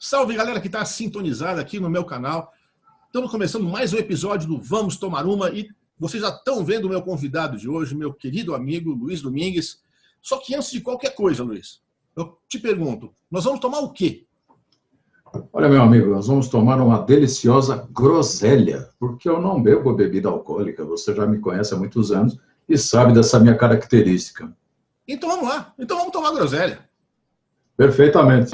Salve, galera que está sintonizada aqui no meu canal. Estamos começando mais um episódio do Vamos Tomar Uma e vocês já estão vendo o meu convidado de hoje, meu querido amigo Luiz Domingues. Só que antes de qualquer coisa, Luiz, eu te pergunto, nós vamos tomar o quê? Olha, meu amigo, nós vamos tomar uma deliciosa groselha, porque eu não bebo bebida alcoólica, você já me conhece há muitos anos e sabe dessa minha característica. Então vamos lá, então vamos tomar groselha. Perfeitamente.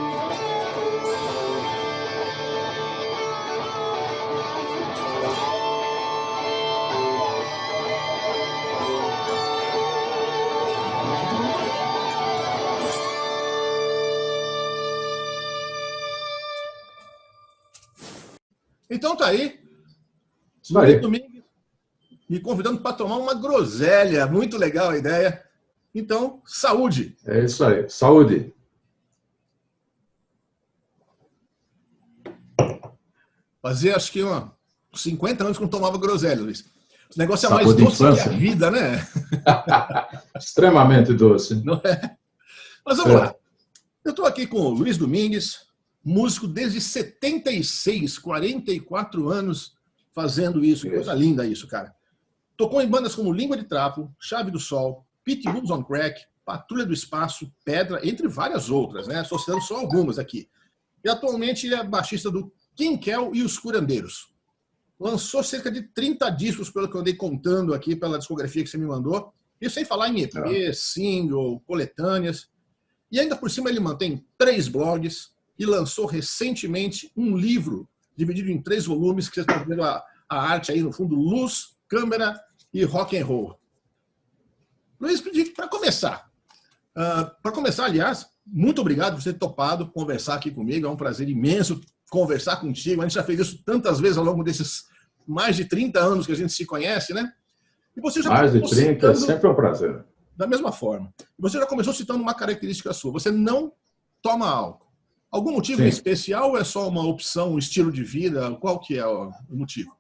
Então tá aí, Isso aí. Luiz Domingues me convidando para tomar uma groselha. Muito legal a ideia. Então, saúde! É isso aí. Saúde! Fazia acho que 50 anos que não tomava groselha, Luiz. O negócio é Sabor mais de doce que a infância. vida, né? Extremamente doce. Não é? Mas vamos lá. Eu estou aqui com o Luiz Domingues, músico desde 76, 44 anos fazendo isso. Que coisa linda isso, cara. Tocou em bandas como Língua de Trapo, Chave do Sol, Pitbulls on Crack, Patrulha do Espaço, Pedra, entre várias outras, né? Estou citando só algumas aqui. E atualmente ele é baixista do Kinkel e os Curandeiros. Lançou cerca de 30 discos, pelo que eu andei contando aqui, pela discografia que você me mandou. Isso sem falar em EP, single, coletâneas. E ainda por cima ele mantém 3 blogs e lançou recentemente um livro dividido em 3 volumes, que vocês estão vendo a arte aí no fundo, luz, câmera e rock and roll. Luiz, para começar, aliás, muito obrigado por ter topado conversar aqui comigo. É um prazer imenso conversar contigo. A gente já fez isso tantas vezes ao longo desses mais de 30 anos que a gente se conhece, né? E você já Mais de 30 citando, é sempre um prazer. Da mesma forma. Você já começou citando uma característica sua. Você não toma álcool. Algum motivo Sim. especial ou é só uma opção, um estilo de vida? Qual que é o motivo?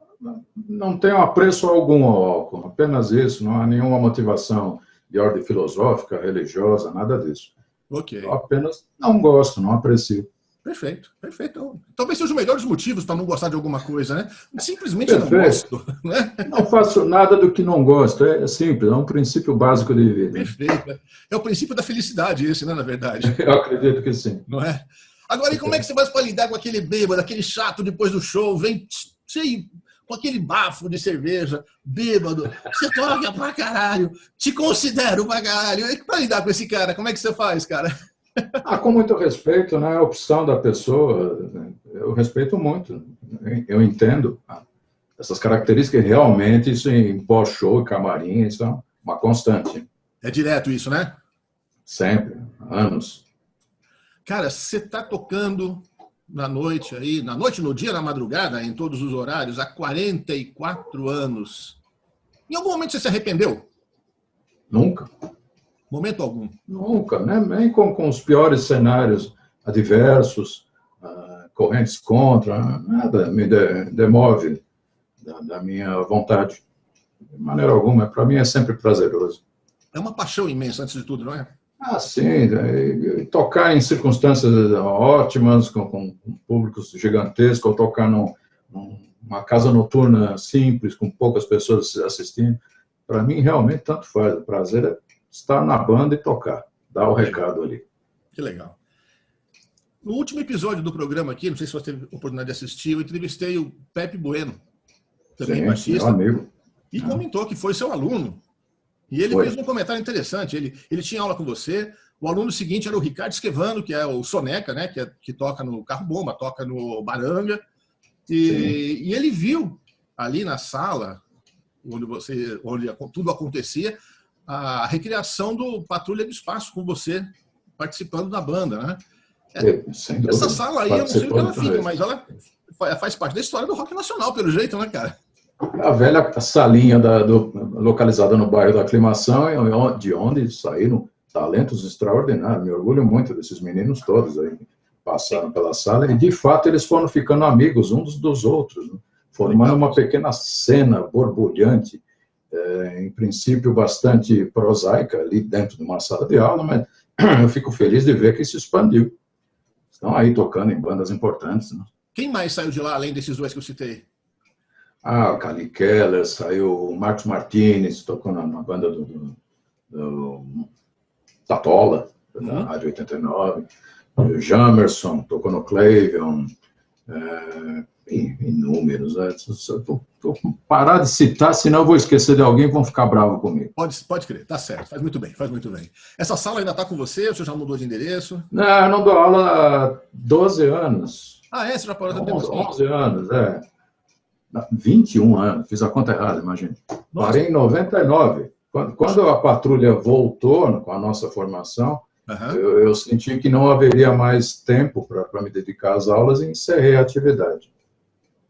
Não tenho apreço algum ao álcool, apenas isso. Não há nenhuma motivação de ordem filosófica, religiosa, nada disso. Ok. Eu apenas não gosto, não aprecio. Perfeito, perfeito. Talvez seja o melhor dos motivos para não gostar de alguma coisa, né? Simplesmente Perfeito. não gosto, né? Não faço nada do que não gosto. É simples, é um princípio básico de vida. Perfeito. É o princípio da felicidade esse, né, na verdade. Eu acredito que sim. Não é? Agora, e como é que você vai para lidar com aquele bêbado, aquele chato depois do show, vem cheio, com aquele bafo de cerveja, bêbado, você toca pra caralho, te considero pra caralho. E para lidar com esse cara, como é que você faz, cara? Com muito respeito, né? A opção da pessoa, eu respeito muito. Eu entendo essas características, realmente, isso em pós-show e camarim, isso é uma constante. É direto isso, né? Sempre, anos. Cara, você tá tocando na noite aí, no dia, na madrugada, em todos os horários, há 44 anos. Em algum momento você se arrependeu? Nunca. Momento algum. Nunca, né? Nem com os piores cenários adversos, correntes contra, nada me demove da minha vontade. De maneira alguma, para mim é sempre prazeroso. É uma paixão imensa, antes de tudo, não é? Sim. Tocar em circunstâncias ótimas, com públicos gigantescos, ou tocar numa casa noturna simples, com poucas pessoas assistindo, para mim realmente tanto faz. O prazer é estar na banda e tocar, dar o recado ali. Que legal. No último episódio do programa aqui, não sei se você teve a oportunidade de assistir, eu entrevistei o Pepe Bueno, também baixista, meu amigo. E comentou que foi seu aluno. E ele fez um comentário interessante. Ele tinha aula com você. O aluno seguinte era o Ricardo Esquevano, que é o Soneca, né? Que toca no Carro Bomba, toca no Baranga. E ele viu ali na sala, onde tudo acontecia, a recriação do Patrulha do Espaço, com você participando da banda, né? Essa sala aí, eu não sei onde ela fica, mas ela faz parte da história do rock nacional, pelo jeito, né, cara? A velha salinha localizada no bairro da Aclimação, de onde saíram talentos extraordinários. Me orgulho muito desses meninos todos aí, passaram pela sala, e de fato eles foram ficando amigos uns dos outros, né? Formando uma pequena cena borbulhante, em princípio bastante prosaica ali dentro de uma sala de aula, mas eu fico feliz de ver que se expandiu. estão aí tocando em bandas importantes, né? Quem mais saiu de lá, além desses dois que eu citei? Ah, o Cali Keller, saiu o Marcos Martinez, tocou na banda do Tatola, da Rádio 89. O Jamerson tocou no Clayton. Inúmeros. Vou parar de citar, senão eu vou esquecer de alguém e vão ficar bravos comigo. Pode crer, tá certo, faz muito bem, faz muito bem. Essa sala ainda está com você? Você já mudou de endereço? Não, eu não dou aula há 12 anos. Ah, é? Você já parou tanto tempo assim? 11 anos, 21 anos, fiz a conta errada, imagina. Parei em 99. Quando a patrulha voltou com a nossa formação, eu senti que não haveria mais tempo para me dedicar às aulas e encerrei a atividade.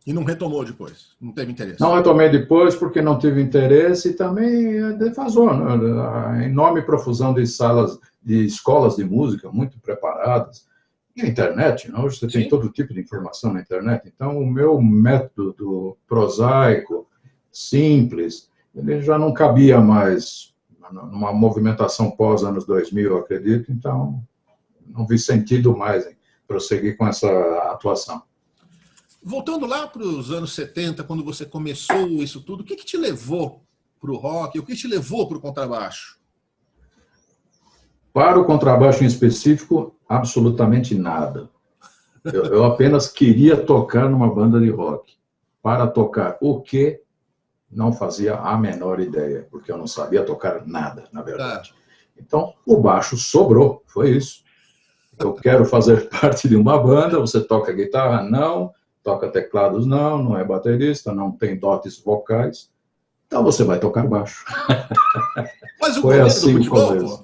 E não retomou depois? Não teve interesse? Não retomei depois porque não tive interesse e também defasou, né? A enorme profusão de salas, de escolas de música muito preparadas. E a internet, né? Hoje você tem todo tipo de informação na internet. Então, o meu método prosaico, simples, ele já não cabia mais numa movimentação pós-anos 2000, eu acredito. Então, não vi sentido mais em prosseguir com essa atuação. Voltando lá para os anos 70, quando você começou isso tudo, o que te levou para o rock? O que te levou para o contrabaixo? Para o contrabaixo em específico, absolutamente nada. Eu apenas queria tocar numa banda de rock. Para tocar o quê? Não fazia a menor ideia, porque eu não sabia tocar nada, na verdade. Então, o baixo sobrou, foi isso. Eu quero fazer parte de uma banda, você toca guitarra? Não. Toca teclados? Não. Não é baterista, não tem dotes vocais. Então você vai tocar baixo. Mas o foi assim o começo.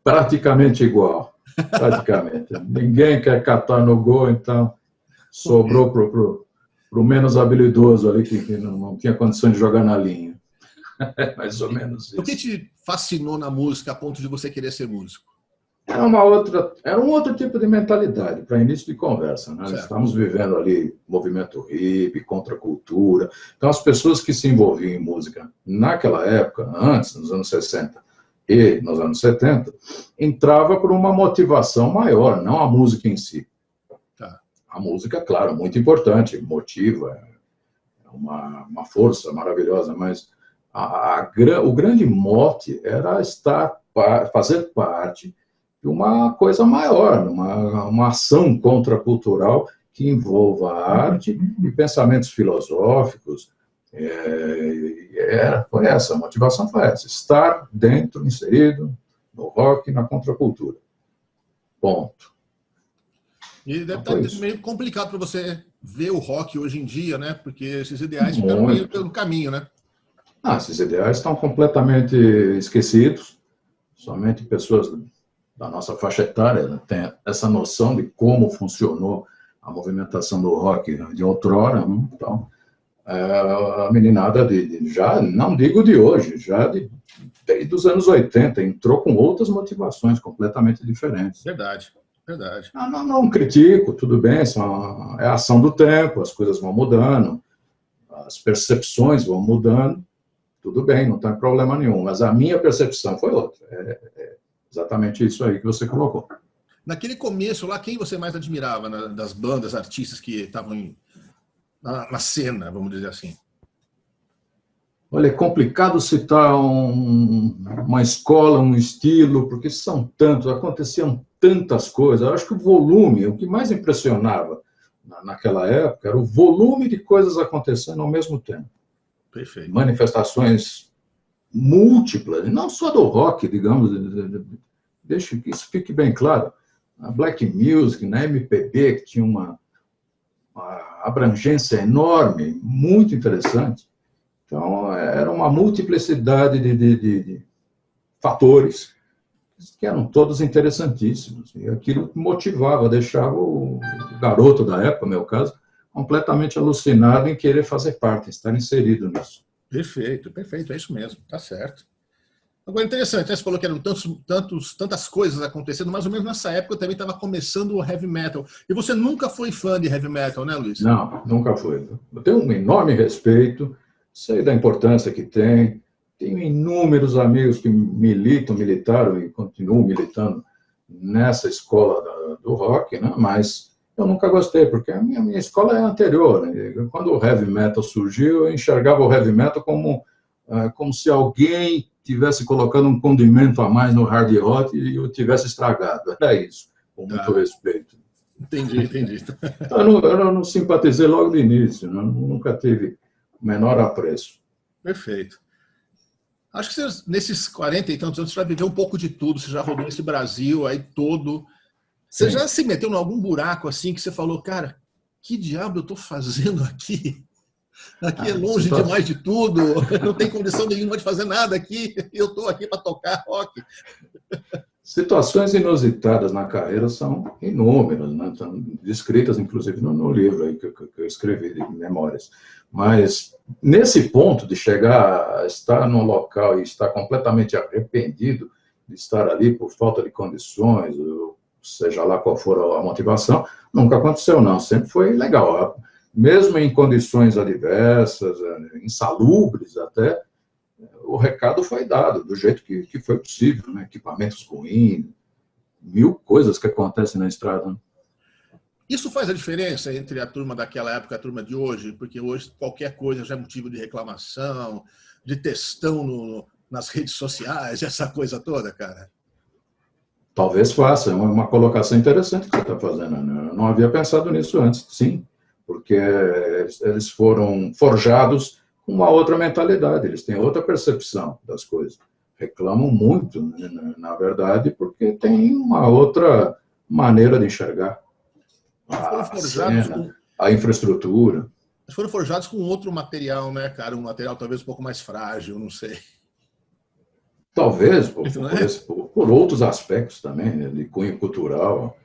Praticamente igual. Praticamente. Ninguém quer catar no gol, então sobrou para o menos habilidoso ali, que não tinha condições de jogar na linha. Mais ou menos isso. O que te fascinou na música a ponto de você querer ser músico? Era um outro tipo de mentalidade, para início de conversa. Né? Estamos vivendo ali movimento hippie, contracultura. Então, as pessoas que se envolviam em música naquela época, antes, nos anos 60 e nos anos 70, entrava por uma motivação maior, não a música em si. A música, claro, muito importante, motiva, é uma força maravilhosa, mas o grande mote era fazer parte de uma coisa maior, uma ação contracultural que envolva a arte e pensamentos filosóficos. Foi essa, a motivação foi essa, estar dentro, inserido no rock e na contracultura. Ponto. E deve estar meio complicado para você ver o rock hoje em dia, né? Porque esses ideais ficaram meio pelo caminho, né? Esses ideais estão completamente esquecidos. Somente pessoas da nossa faixa etária têm essa noção de como funcionou a movimentação do rock de outrora. Então, a meninada já, não digo de hoje, já desde os anos 80, entrou com outras motivações completamente diferentes. Verdade. Não critico, tudo bem, é a ação do tempo, as coisas vão mudando, as percepções vão mudando, tudo bem, não tem problema nenhum, mas a minha percepção foi outra. Exatamente isso aí que você colocou. Naquele começo lá, quem você mais admirava das bandas, artistas que estavam na cena, vamos dizer assim? Olha, é complicado citar uma escola, um estilo, porque são tantos, aconteciam tantas coisas. Eu acho que o que mais impressionava naquela época era o volume de coisas acontecendo ao mesmo tempo. Perfeito. Manifestações múltiplas, não só do rock, digamos, deixa que isso fique bem claro. A black music, na MPB, que tinha uma abrangência enorme, muito interessante. Então, era uma multiplicidade de fatores que eram todos interessantíssimos. E aquilo motivava, deixava o garoto da época, no meu caso, completamente alucinado em querer fazer parte, estar inserido nisso. Perfeito, é isso mesmo, tá certo. Agora, interessante, você falou que eram tantas coisas acontecendo, mais ou menos nessa época eu também estava começando o heavy metal. E você nunca foi fã de heavy metal, né, Luiz? Não, nunca foi. Eu tenho um enorme respeito, sei da importância que tem, tenho inúmeros amigos que militaram e continuam militando nessa escola do rock, né? Mas eu nunca gostei, porque a minha escola é anterior, né? Quando o heavy metal surgiu, eu enxergava o heavy metal como se alguém tivesse colocando um condimento a mais no hard rock e eu tivesse estragado. Era isso, com muito respeito. Entendi. Então, eu não simpatizei logo de início, né? Nunca tive o menor apreço. Perfeito. Acho que você, nesses 40 e tantos anos, você já viveu um pouco de tudo, você já rodou esse Brasil aí todo. Você já se meteu em algum buraco assim que você falou, cara, que diabo eu estou fazendo aqui? Aqui é longe demais de tudo, não tem condição nenhuma de fazer nada aqui, eu estou aqui para tocar rock. Situações inusitadas na carreira são inúmeras, né? São descritas, inclusive, no livro aí que eu escrevi de memórias. Mas, nesse ponto de chegar a estar num local e estar completamente arrependido de estar ali por falta de condições, seja lá qual for a motivação, nunca aconteceu, não. Sempre foi legal. Mesmo em condições adversas, insalubres até, o recado foi dado do jeito que foi possível, né? Equipamentos ruins, mil coisas que acontecem na estrada. Né? Isso faz a diferença entre a turma daquela época e a turma de hoje? Porque hoje qualquer coisa já é motivo de reclamação, de textão nas redes sociais, essa coisa toda, cara. Talvez faça, é uma colocação interessante que você está fazendo. Né? Eu não havia pensado nisso antes, sim, porque eles foram forjados com uma outra mentalidade, eles têm outra percepção das coisas. Reclamam muito, né, na verdade, porque tem uma outra maneira de enxergar a cena, a infraestrutura. Foram forjados com outro material, né, cara? Um material talvez um pouco mais frágil, não sei. Talvez por outros aspectos também, né, de cunho cultural.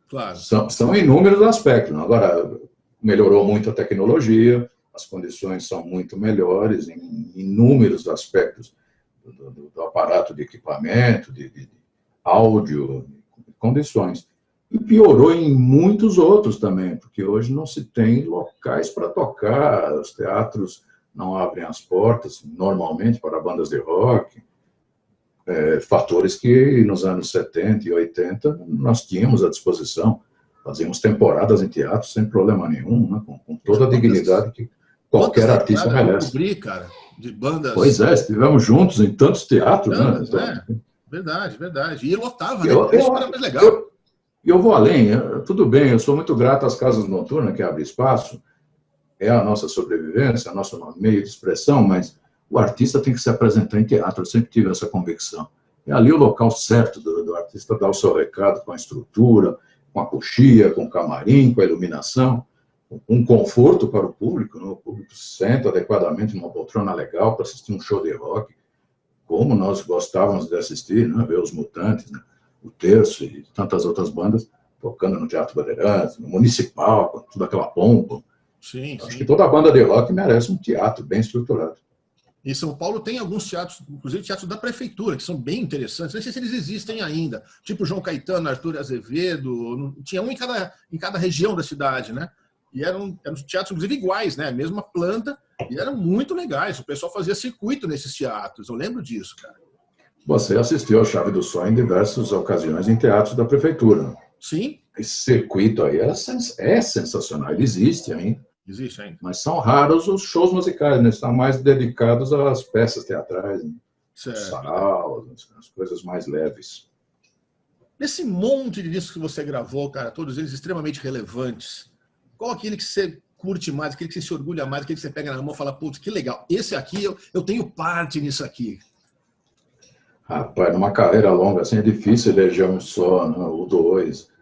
Claro. São inúmeros aspectos. Agora, melhorou muito a tecnologia, as condições são muito melhores em inúmeros aspectos do aparato de equipamento, de áudio, de condições. E piorou em muitos outros também, porque hoje não se tem locais para tocar, os teatros não abrem as portas, normalmente, para bandas de rock. Fatores que nos anos 70 e 80 nós tínhamos à disposição. Fazíamos temporadas em teatro sem problema nenhum, né? com toda a dignidade que qualquer artista merece. Cobrir, cara, de bandas. Pois é, estivemos juntos em tantos teatros. Bandas, né? Verdade. E lotava, né? Isso era mais legal. Eu vou além. Tudo bem, eu sou muito grato às casas noturnas que abrem espaço. É a nossa sobrevivência, o nosso meio de expressão, mas o artista tem que se apresentar em teatro. Eu sempre tive essa convicção. É ali o local certo do artista dar o seu recado com a estrutura, com a coxia, com o camarim, com a iluminação, um conforto para o público. Né? O público se senta adequadamente numa poltrona legal para assistir um show de rock, como nós gostávamos de assistir, né? Ver os Mutantes, né? O Terço e tantas outras bandas tocando no Teatro Bandeirantes, no Municipal, com toda aquela pompa. Acho que toda banda de rock merece um teatro bem estruturado. Em São Paulo tem alguns teatros, inclusive teatros da prefeitura, que são bem interessantes. Não sei se eles existem ainda. Tipo João Caetano, Arthur Azevedo. Tinha um em cada região da cidade, né? E eram teatros, inclusive, iguais, né? A mesma planta. E eram muito legais. O pessoal fazia circuito nesses teatros. Eu lembro disso, cara. Você assistiu ao Chave do Sol em diversas ocasiões em teatros da prefeitura. Sim. Esse circuito aí é sensacional. Ele existe ainda. Existe ainda. Mas são raros os shows musicais, né? Estão mais dedicados às peças teatrais, né? Saraus, as coisas mais leves. Nesse monte de discos que você gravou, cara, todos eles extremamente relevantes, qual aquele que você curte mais, aquele que você se orgulha mais, aquele que você pega na mão e fala, putz, que legal, esse aqui, eu tenho parte nisso aqui? Rapaz, numa carreira longa assim é difícil eleger um só, né? Ou dois.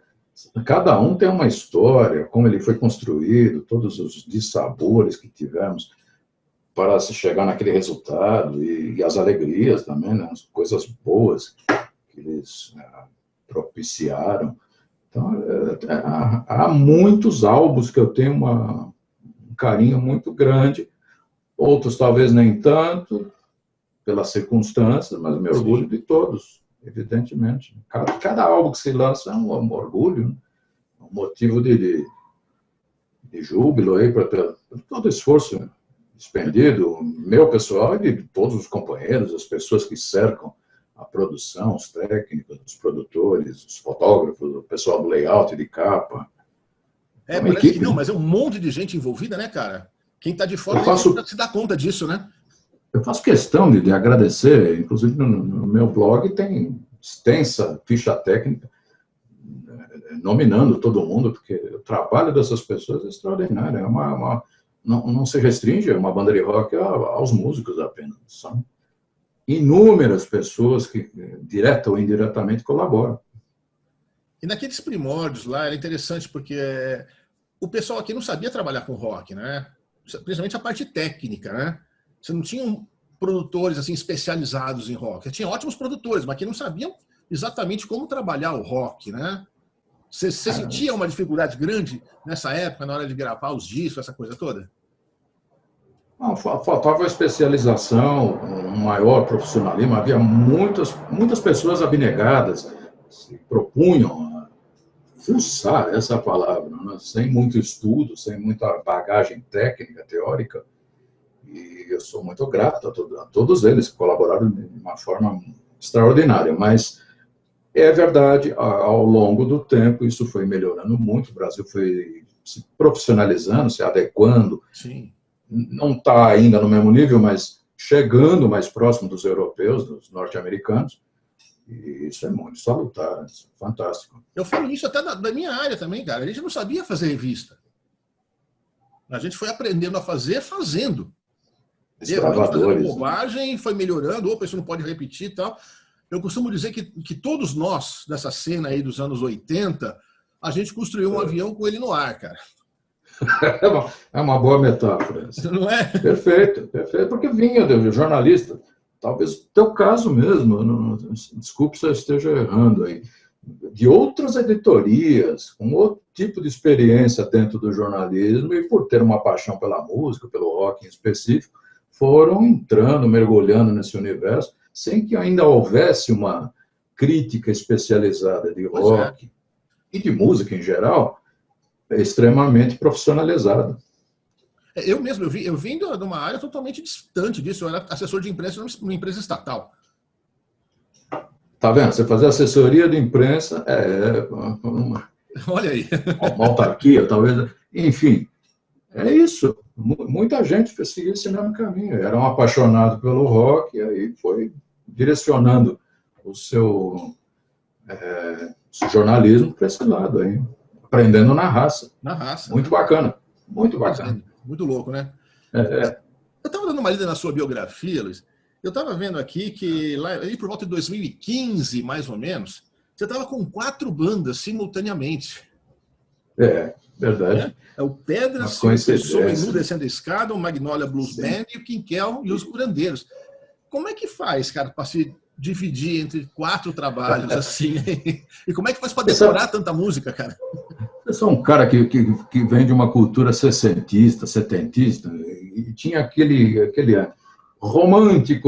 Cada um tem uma história, como ele foi construído, todos os dissabores que tivemos para se chegar naquele resultado e as alegrias também, né? As coisas boas que eles propiciaram. Então, há muitos álbuns que eu tenho um carinho muito grande, outros talvez nem tanto, pelas circunstâncias, mas me orgulho de todos, evidentemente. Cada álbum que se lança é um orgulho, né? Um motivo de júbilo aí para todo o esforço expendido, meu pessoal e de todos os companheiros, as pessoas que cercam a produção, os técnicos, os produtores, os fotógrafos, o pessoal do layout de capa. Parece equipe, que não, mas é um monte de gente envolvida, né, cara? Quem está de fora não se dá conta disso, né? Eu faço questão de agradecer, inclusive no meu blog tem extensa ficha técnica, nominando todo mundo, porque o trabalho dessas pessoas é extraordinário. Não se restringe uma banda de rock aos músicos apenas. São inúmeras pessoas que, direta ou indiretamente, colaboram. E naqueles primórdios lá, era interessante, porque o pessoal aqui não sabia trabalhar com rock, né? Principalmente a parte técnica, né? Você não tinha produtores assim especializados em rock. Você tinha ótimos produtores, mas que não sabiam exatamente como trabalhar o rock, né? Você sentia uma dificuldade grande nessa época, na hora de gravar os discos, essa coisa toda? Não, faltava especialização, um maior profissionalismo. Havia muitas pessoas abnegadas, se propunham a fuçar essa palavra, né? Sem muito estudo, sem muita bagagem técnica, teórica. E eu sou muito grato a todos eles que colaboraram de uma forma extraordinária. Mas é verdade, ao longo do tempo, isso foi melhorando muito. O Brasil foi se profissionalizando, se adequando. Sim. Não está ainda no mesmo nível, mas chegando mais próximo dos europeus, dos norte-americanos. E isso é muito salutar, isso é fantástico. Eu falo isso até da minha área também, cara. A gente não sabia fazer revista. A gente foi aprendendo a fazer fazendo. Fazendo bobagem, foi melhorando, opa, isso não pode repetir e tal. Eu costumo dizer que todos nós, dessa cena aí dos anos 80, a gente construiu um avião com ele no ar, cara. É uma boa metáfora. Não é? Perfeito, porque vinha do jornalista. Talvez o teu caso mesmo, desculpe se eu esteja errando aí, de outras editorias, com outro tipo de experiência dentro do jornalismo e por ter uma paixão pela música, pelo rock em específico, foram entrando, mergulhando nesse universo, sem que ainda houvesse uma crítica especializada de rock e de música em geral, extremamente profissionalizada. Eu mesmo, eu vim de uma área totalmente distante disso. Eu era assessor de imprensa numa empresa estatal. Tá vendo? Você fazer assessoria de imprensa Olha aí. Uma autarquia, talvez. Enfim, é isso. Muita gente seguiu esse mesmo caminho. Era um apaixonado pelo rock e aí foi direcionando o seu jornalismo para esse lado aí. Aprendendo na raça. Na raça. Muito bacana. Muito bacana. Muito louco, né? Eu estava dando uma lida na sua biografia, Luiz. Eu estava vendo aqui que lá por volta de 2015, mais ou menos, você estava com 4 bandas simultaneamente. Verdade. É o Pedras, o Pessoa Menu Descendo a Escada, o Magnolia Blues Band e o Quinquel e os Curandeiros. Como é que faz, cara, para se dividir entre 4 trabalhos assim? E como é que faz para decorar tanta música, cara? Eu sou um cara que vem de uma cultura sessentista, setentista, e tinha aquela romântica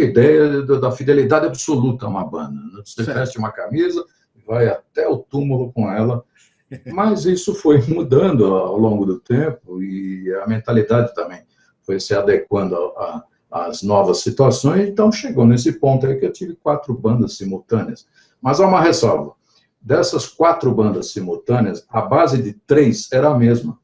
ideia da fidelidade absoluta a uma banda. Você veste uma camisa e vai até o túmulo com ela. Mas isso foi mudando ao longo do tempo e a mentalidade também foi se adequando às novas situações. Então chegou nesse ponto aí que eu tive 4 bandas simultâneas. Mas há uma ressalva. Dessas 4 bandas simultâneas, a base de 3 era a mesma.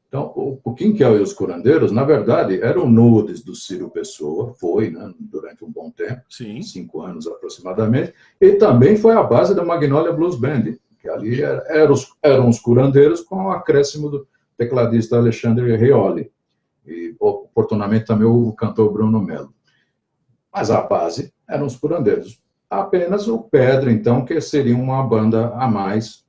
Então, o Quinquel e os Curandeiros, na verdade, eram nudes do Ciro Pessoa, foi, né, durante um bom tempo, Sim. 5 anos aproximadamente, e também foi a base da Magnolia Blues Band, que ali eram os Curandeiros com o acréscimo do tecladista Alexandre Rioli, e oportunamente também o cantor Bruno Melo. Mas a base eram os Curandeiros. Apenas o Pedra, então, que seria uma banda a mais,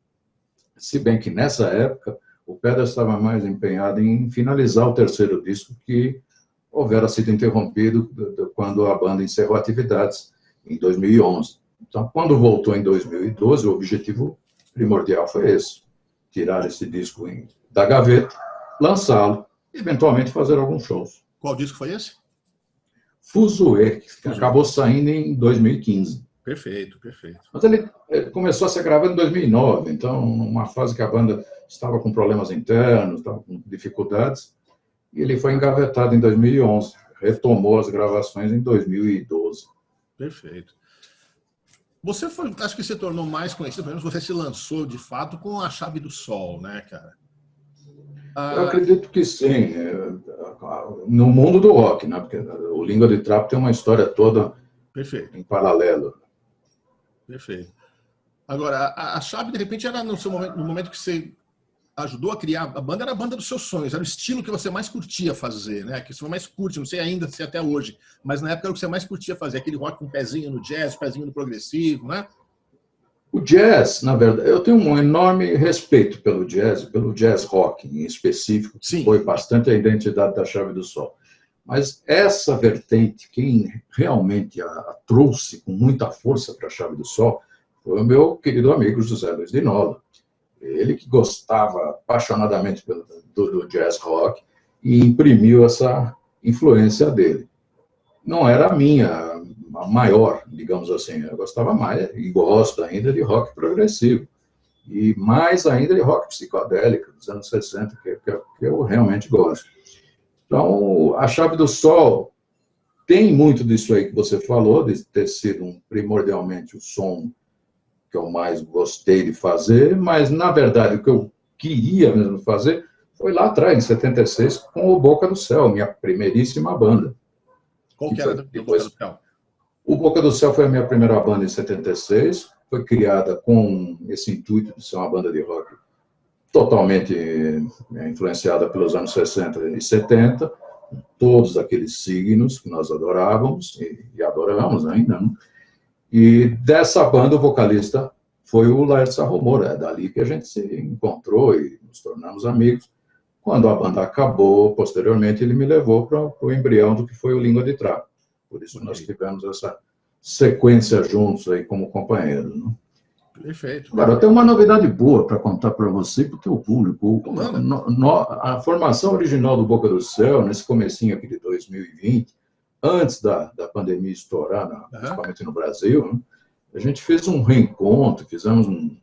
se bem que nessa época o Pedra estava mais empenhado em finalizar o 3º disco, que houvera sido interrompido quando a banda encerrou atividades em 2011. Então, quando voltou em 2012, o objetivo primordial foi esse, tirar esse disco da gaveta, lançá-lo e, eventualmente, fazer alguns shows. Qual disco foi esse? Fuzue, que acabou saindo em 2015. Perfeito. Mas ele começou a ser gravado em 2009, então, numa fase que a banda estava com problemas internos, estava com dificuldades, e ele foi engavetado em 2011, retomou as gravações em 2012. Perfeito. Você foi, acho que se tornou mais conhecido, pelo menos você se lançou de fato com a Chave do Sol, né, cara? Eu acredito que sim, no mundo do rock, né? Porque o Língua de Trapo tem uma história toda Perfeito, em paralelo. perfeito. Agora, a Chave, de repente, era no seu momento, no momento que você ajudou a criar a banda, era a banda dos seus sonhos, era o estilo que você mais curtia fazer, né? Que você mais curte, não sei ainda se até hoje, mas na época era o que você mais curtia fazer, aquele rock com um pezinho no jazz, pezinho no progressivo, né? O jazz, na verdade, eu tenho um enorme respeito pelo jazz rock em específico, que Sim. foi bastante a identidade da Chave do Sol. Mas essa vertente, quem realmente a trouxe com muita força para a Chave do Sol, foi o meu querido amigo José Luiz de Nola. Ele que gostava apaixonadamente do jazz rock e imprimiu essa influência dele. Não era a minha a maior, digamos assim. Eu gostava mais e gosto ainda de rock progressivo. E mais ainda de rock psicodélico, dos anos 60, que eu realmente gosto. Então, a Chave do Sol tem muito disso aí que você falou, de ter sido primordialmente o som que eu mais gostei de fazer, mas, na verdade, o que eu queria mesmo fazer foi lá atrás, em 76, com o Boca do Céu, minha primeiríssima banda. Qual que era do Boca do Céu? O Boca do Céu foi a minha primeira banda em 76, foi criada com esse intuito de ser uma banda de rock totalmente influenciada pelos anos 60 e 70, todos aqueles signos que nós adorávamos e adoramos ainda, né? E dessa banda, o vocalista foi o Laerte Sarromoro. É dali que a gente se encontrou e nos tornamos amigos. Quando a banda acabou, posteriormente, ele me levou para o embrião do que foi o Língua de Trapo. Por isso nós tivemos essa sequência juntos aí como companheiros, né? Perfeito. Agora, eu tenho uma novidade boa para contar para você e para o teu público. A formação original do Boca do Céu, nesse comecinho aqui de 2020, antes da pandemia estourar, principalmente no Brasil, né, a gente fez um reencontro, fizemos um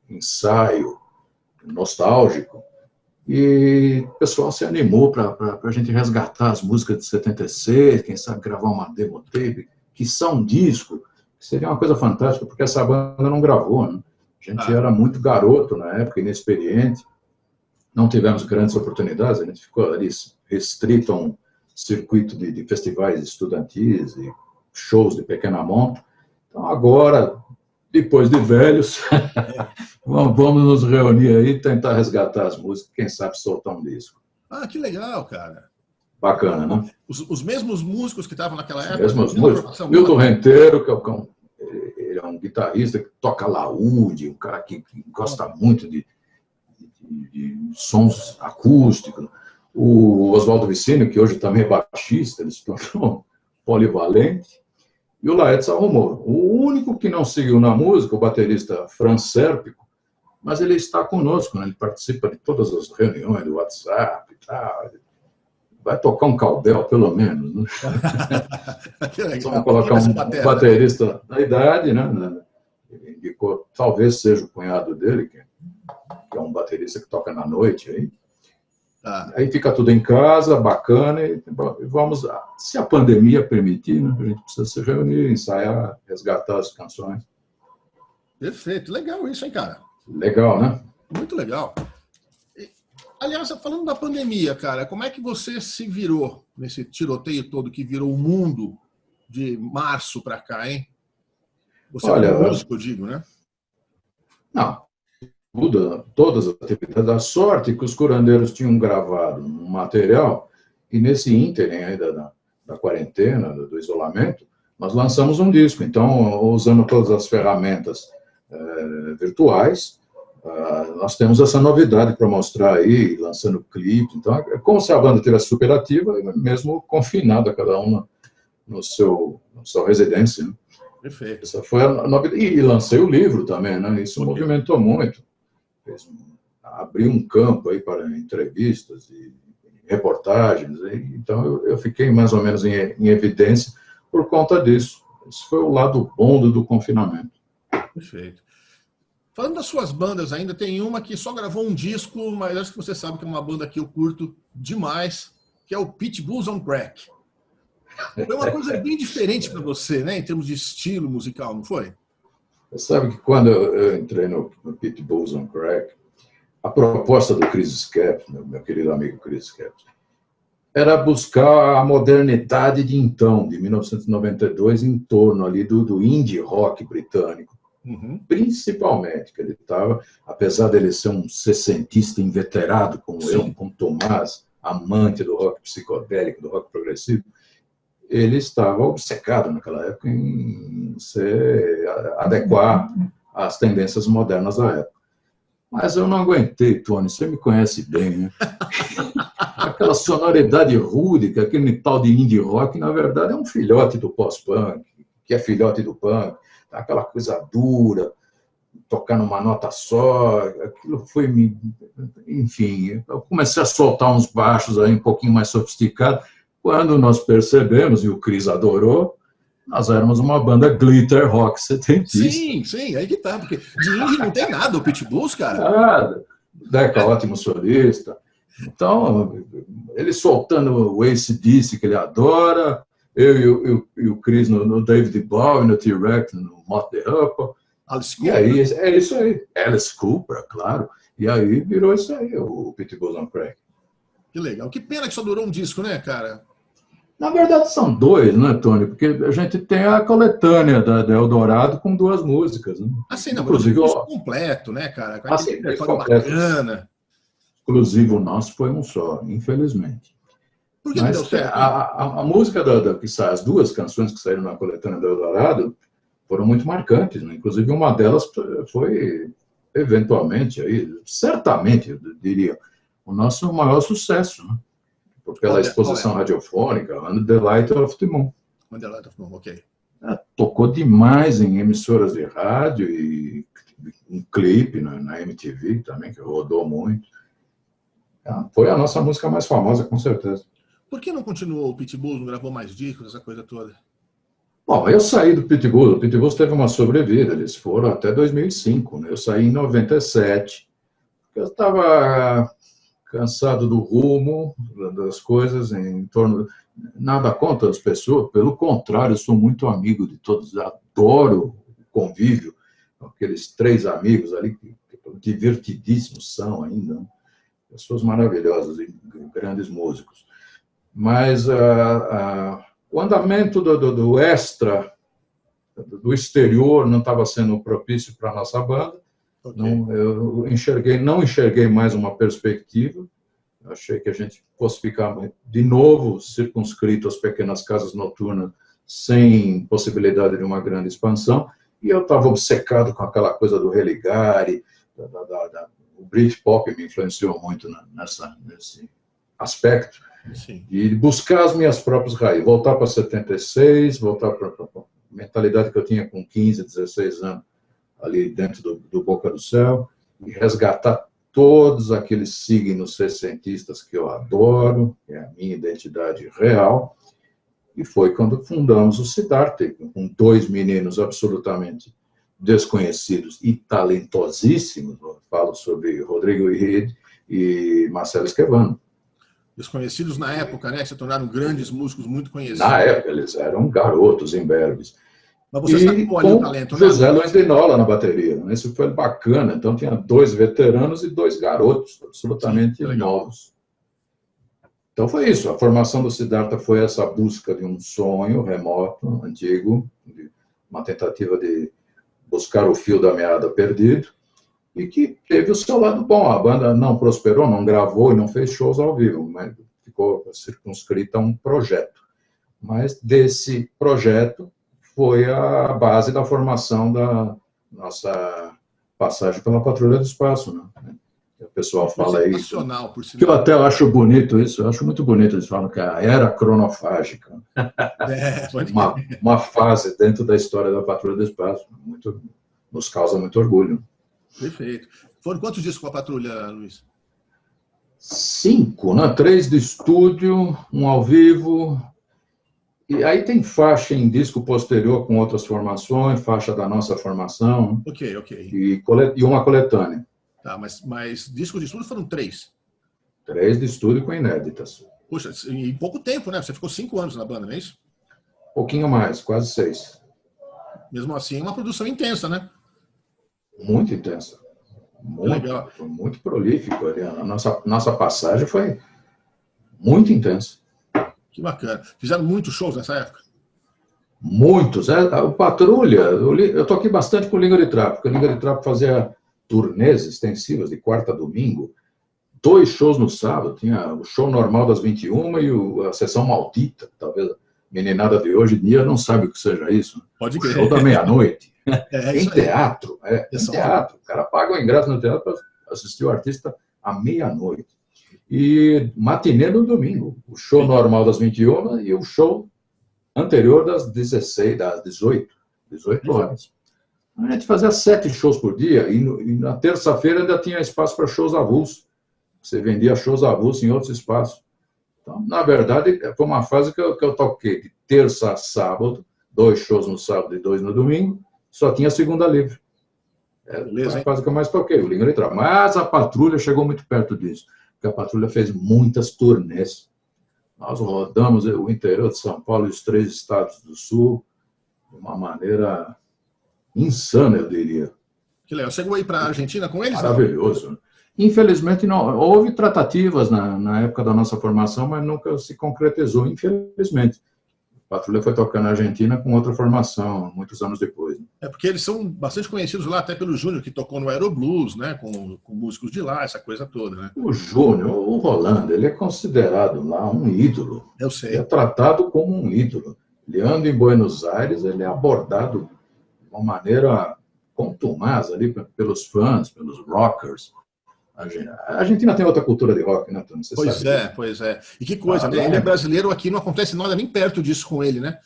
ensaio nostálgico e o pessoal se animou para a gente resgatar as músicas de 76, quem sabe gravar uma demo tape, que são um disco, que seria uma coisa fantástica, porque essa banda não gravou, né? A gente era muito garoto na época, inexperiente, não tivemos grandes oportunidades, a gente ficou ali restrito a um circuito de festivais estudantis e shows de pequena monta. Então, agora, depois de velhos, vamos nos reunir aí e tentar resgatar as músicas, quem sabe soltar um disco. Ah, que legal, cara. Bacana, né? Os mesmos músicos que estavam naquela época? Os mesmos músicos. Milton Renteiro, ele é um guitarrista que toca laúde, um cara que gosta muito de sons acústicos. O Oswaldo Vicínio, que hoje também é baixista, ele se tornou polivalente. E o Laerte Sarromoro. O único que não seguiu na música, o baterista Fran Sérpico, mas ele está conosco, né? Ele participa de todas as reuniões do WhatsApp e tal. Vai tocar um caldel, pelo menos, né? Vamos colocar um baterista da idade, né? Indicou, talvez seja o cunhado dele, que é um baterista que toca na noite aí. Aí fica tudo em casa, bacana, e vamos, se a pandemia permitir, né, a gente precisa se reunir, ensaiar, resgatar as canções. Perfeito, legal isso, hein, cara? Legal, né? Muito legal. Aliás, falando da pandemia, cara, como é que você se virou nesse tiroteio todo que virou o mundo de março para cá, hein? Você é um músico, eu digo, né? Não. Todas as atividades. A sorte que os curandeiros tinham gravado um material e nesse ínterim ainda da quarentena, do isolamento, nós lançamos um disco. Então, usando todas as ferramentas virtuais, nós temos essa novidade para mostrar aí, lançando clipe. Então, é como se a banda estivesse super ativa, mesmo confinada, cada uma na sua residência, né? Perfeito. Essa foi a novidade. E lancei o livro também, né? Isso movimentou muito. Abriu um campo aí para entrevistas e reportagens. Então, eu fiquei mais ou menos em evidência por conta disso. Esse foi o lado bom do confinamento. Perfeito. Falando das suas bandas ainda, tem uma que só gravou um disco, mas acho que você sabe que é uma banda que eu curto demais, que é o Pitch Bulls on Crack. Foi uma coisa bem diferente para você, né? Em termos de estilo musical, não foi? Você sabe que quando eu entrei no Pitbulls on Crack, a proposta do Chris Skepp, meu querido amigo Chris Skepp, era buscar a modernidade de então, de 1992, em torno ali do indie rock britânico. Uhum. Principalmente, que ele estava, apesar dele ser um sessentista inveterado como Sim. eu, como Tomás, amante do rock psicodélico, do rock progressivo, ele estava obcecado naquela época em adequar às tendências modernas da época. Mas eu não aguentei, Tony, você me conhece bem, né? Aquela sonoridade rude, aquele tal de indie rock, na verdade, é um filhote do pós-punk, que é filhote do punk, aquela coisa dura, tocar numa nota só, aquilo foi me... Enfim, eu comecei a soltar uns baixos aí um pouquinho mais sofisticados. Quando nós percebemos, e o Chris adorou, nós éramos uma banda glitter rock setentista. Sim, sim, aí que tá, porque de indie não tem nada, o Pitbulls, cara. Nada. Deca, ótimo solista. Então, ele soltando o AC/DC, que ele adora, eu e o Chris no David Bowie, no T-Rex, no Mott the Hoople. Alice E Cooper. aí, é isso aí. Alice Cooper, claro. E aí virou isso aí, o Pitbulls on Crack. Que legal. Que pena que só durou um disco, né, cara? Na verdade, são dois, né, Tony? Porque a gente tem a coletânea da Eldorado com duas músicas. Né? Assim, não, Inclusive, mas um disco completo, né, cara? Com aquele disco repertório completo. bacana. Inclusive, o nosso foi um só, infelizmente. Por que não deu Mas certo? a música que sai, as duas canções que saíram na coletânea do Eldorado foram muito marcantes, né? Inclusive, uma delas foi, eventualmente, aí, certamente, eu diria, o nosso maior sucesso, né? Pela exposição radiofônica, Under the Light of the Moon. Under the Light of the Moon, ok. Tocou demais em emissoras de rádio e um clipe na MTV também, que rodou muito. Foi a nossa música mais famosa, com certeza. Por que não continuou o Pitbulls, não gravou mais discos, essa coisa toda? Bom, eu saí do Pitbulls. O Pitbulls teve uma sobrevida, eles foram até 2005. Né? Eu saí em 97. Eu estava cansado do rumo das coisas em torno... Nada contra as pessoas, pelo contrário, eu sou muito amigo de todos, adoro o convívio, aqueles três amigos ali, que divertidíssimos são ainda, né? Pessoas maravilhosas e grandes músicos. Mas o andamento do extra, do exterior, não estava sendo propício para a nossa banda. Okay. Eu não enxerguei mais uma perspectiva. Achei que a gente fosse ficar de novo circunscrito às pequenas casas noturnas, sem possibilidade de uma grande expansão. E eu estava obcecado com aquela coisa do religare, o Britpop me influenciou muito nesse aspecto. Sim. E buscar as minhas próprias raízes, voltar para 76, voltar para a mentalidade que eu tinha com 15, 16 anos, ali dentro do Boca do Céu, e resgatar todos aqueles signos sessentistas que eu adoro, que é a minha identidade real, e foi quando fundamos o Siddhartha, com dois meninos absolutamente desconhecidos e talentosíssimos, eu falo sobre Rodrigo Henrique e Marcelo Esquivano. Desconhecidos na época, né? Se tornaram grandes músicos muito conhecidos. Na época, eles eram garotos imberbes. Mas você sacou ali o talento, né? José Luiz de Nola na bateria. Né? Isso foi bacana. Então, tinha dois veteranos e dois garotos absolutamente novos. Então, foi isso. A formação do Siddhartha foi essa busca de um sonho remoto, antigo, uma tentativa de buscar o fio da meada perdido, e que teve o seu lado bom. A banda não prosperou, não gravou e não fez shows ao vivo, mas ficou circunscrita a um projeto. Mas desse projeto foi a base da formação da nossa passagem pela Patrulha do Espaço, né? O pessoal fala aí que eu até acho bonito isso, eu acho muito bonito, eles falam que é a era cronofágica. Uma fase dentro da história da Patrulha do Espaço, nos causa muito orgulho. Perfeito. Foram quantos discos com a Patrulha, Luiz? 5, né? 3 de estúdio, um ao vivo. E aí tem faixa em disco posterior com outras formações, faixa da nossa formação. Ok. E uma coletânea. Tá, mas discos de estúdio foram 3? 3 de estúdio com inéditas. Puxa, em pouco tempo, né? Você ficou 5 anos na banda, não é isso? pouquinho mais, quase 6. Mesmo assim, é uma produção intensa, né? Muito intensa. Que legal. Muito prolífico. A nossa passagem foi muito intensa. Que bacana. Fizeram muitos shows nessa época? Muitos. O Patrulha, eu toquei bastante com o Língua de Trapo, porque o Língua de Trapo fazia turnês extensivas de quarta a domingo, 2 shows no sábado, tinha o show normal das 21 e a sessão maldita, talvez a meninada de hoje em dia não sabe o que seja isso. Pode o crer. show da meia-noite. Em teatro. Em teatro. O cara paga o ingresso no teatro para assistir o artista à meia-noite. E matinê no domingo. O show normal das 21 e o show anterior das 16, das 18 horas. A gente fazia 7 shows por dia e na terça-feira ainda tinha espaço para shows avulsos. Você vendia shows avulsos em outros espaços. Então, na verdade, foi uma fase que eu toquei de terça a sábado, 2 shows no sábado e 2 no domingo, só tinha segunda livre. Foi a fase que eu mais toquei, o Língua de Trapo. Mas a Patrulha chegou muito perto disso, porque a Patrulha fez muitas turnês. Nós rodamos o interior de São Paulo e os 3 estados do Sul de uma maneira insana, eu diria. Que legal. Chegou aí para a Argentina com eles? Maravilhoso. Não? Infelizmente, não. Houve tratativas na época da nossa formação, mas nunca se concretizou, infelizmente. A Patrulha foi tocar na Argentina com outra formação, muitos anos depois. É porque eles são bastante conhecidos lá, até pelo Júnior, que tocou no Aeroblues, né, com músicos de lá, essa coisa toda, né? O Júnior, o Rolando, ele é considerado lá um ídolo. Eu sei. Ele é tratado como um ídolo. Ele anda em Buenos Aires, ele é abordado de uma maneira contumaz ali pelos fãs, pelos rockers. A Argentina tem outra cultura de rock, né, Antônio? Pois é. E que coisa, né? Ele é brasileiro, aqui não acontece nada nem perto disso com ele, né?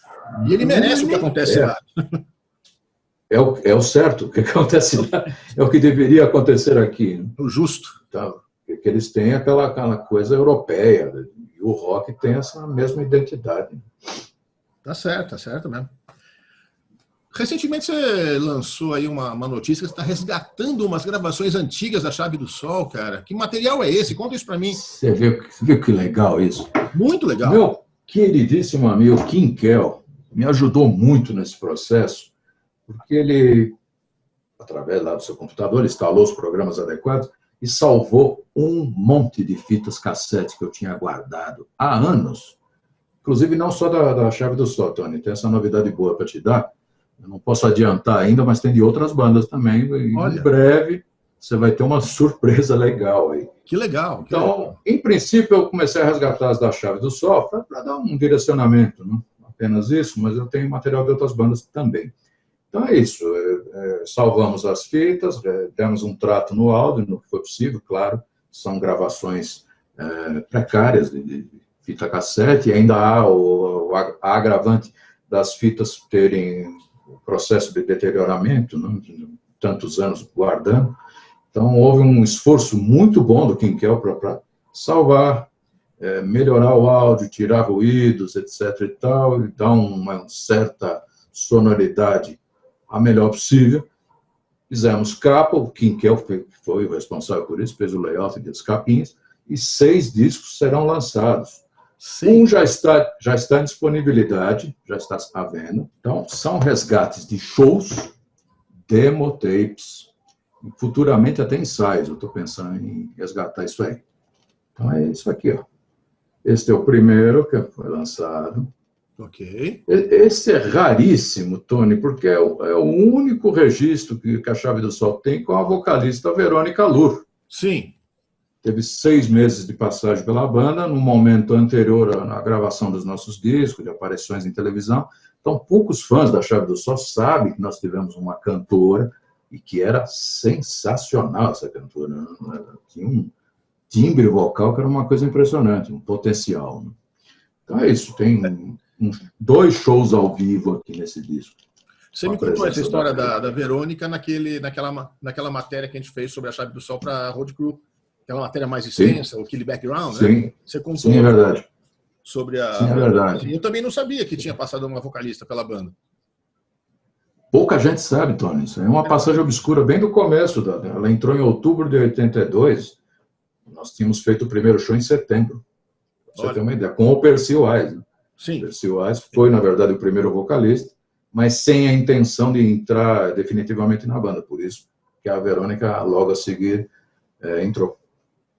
E ele merece o que acontece lá. É o certo, o que acontece lá é o que deveria acontecer aqui. Né? O justo. Então, que eles têm aquela coisa europeia, e o rock tem essa mesma identidade. Tá certo mesmo. Recentemente você lançou aí uma notícia que você está resgatando umas gravações antigas da Chave do Sol, cara. Que material é esse? Conta isso para mim. Você viu que legal isso? Muito legal. Meu queridíssimo amigo Kim Kell me ajudou muito nesse processo, porque ele, através lá do seu computador, instalou os programas adequados e salvou um monte de fitas cassete que eu tinha guardado há anos. Inclusive, não só da Chave do Sol, Tony. Tem essa novidade boa para te dar. Eu não posso adiantar ainda, mas tem de outras bandas também. E em breve você vai ter uma surpresa legal aí. Que legal. Então, em princípio, eu comecei a resgatar as da Chave do Sol para dar um direcionamento, não apenas isso, mas eu tenho material de outras bandas também. Então é isso. Salvamos as fitas, demos um trato no áudio, no que foi possível, claro. São gravações precárias de fita cassete, e ainda há a agravante das fitas terem o processo de deterioramento, né, tantos anos guardando. Então, houve um esforço muito bom do Kim Kell para salvar, melhorar o áudio, tirar ruídos, etc. e tal, e dar uma certa sonoridade a melhor possível. Fizemos capa, o Kim Kell foi o responsável por isso, fez o layout das capinhas, e 6 discos serão lançados. Sim. Um já está em disponibilidade, já está à venda. Então, são resgates de shows, demo tapes, e futuramente até ensaios. Eu estou pensando em resgatar isso aí. Então, é isso aqui, ó. Este é o primeiro que foi lançado. Ok. Esse é raríssimo, Tony, porque é o único registro que a Chave do Sol tem com a vocalista Verônica Lour. Sim. Teve 6 meses de passagem pela banda, no momento anterior à gravação dos nossos discos, de aparições em televisão. Então, poucos fãs da Chave do Sol sabem que nós tivemos uma cantora e que era sensacional essa cantora. Tinha um timbre vocal que era uma coisa impressionante, um potencial. Então é isso, tem 2 shows ao vivo aqui nesse disco. Você me contou essa história da Verônica naquela matéria que a gente fez sobre a Chave do Sol para a Road Crew. Aquela matéria mais extensa, o Killy Background, sim, né? Você contou sim, é verdade. Sobre a... Sim, é verdade. Eu também não sabia que tinha passado uma vocalista pela banda. Pouca gente sabe, Tony. Isso é uma passagem obscura bem do começo. Ela entrou em outubro de 82. Nós tínhamos feito o primeiro show em setembro. Pra você ter uma ideia. Com o Percy Wise. Sim. Percy Wise foi, na verdade, o primeiro vocalista, mas sem a intenção de entrar definitivamente na banda. Por isso que a Verônica, logo a seguir, entrou.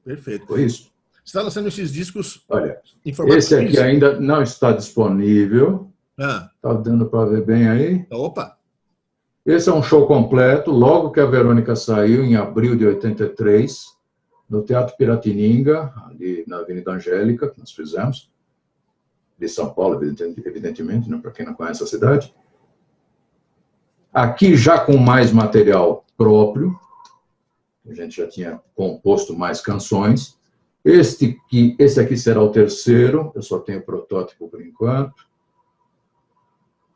Perfeito. Foi isso. Você está lançando esses discos Olha, em formato esse aqui físico? ainda não está disponível. Está dando para ver bem aí. Opa! Esse é um show completo, logo que a Verônica saiu, em abril de 83, no Teatro Piratininga, ali na Avenida Angélica, que nós fizemos, de São Paulo, evidentemente, né, para quem não conhece a cidade. Aqui já com mais material próprio, a gente já tinha composto mais canções. Esse aqui será o terceiro, eu só tenho o protótipo por enquanto.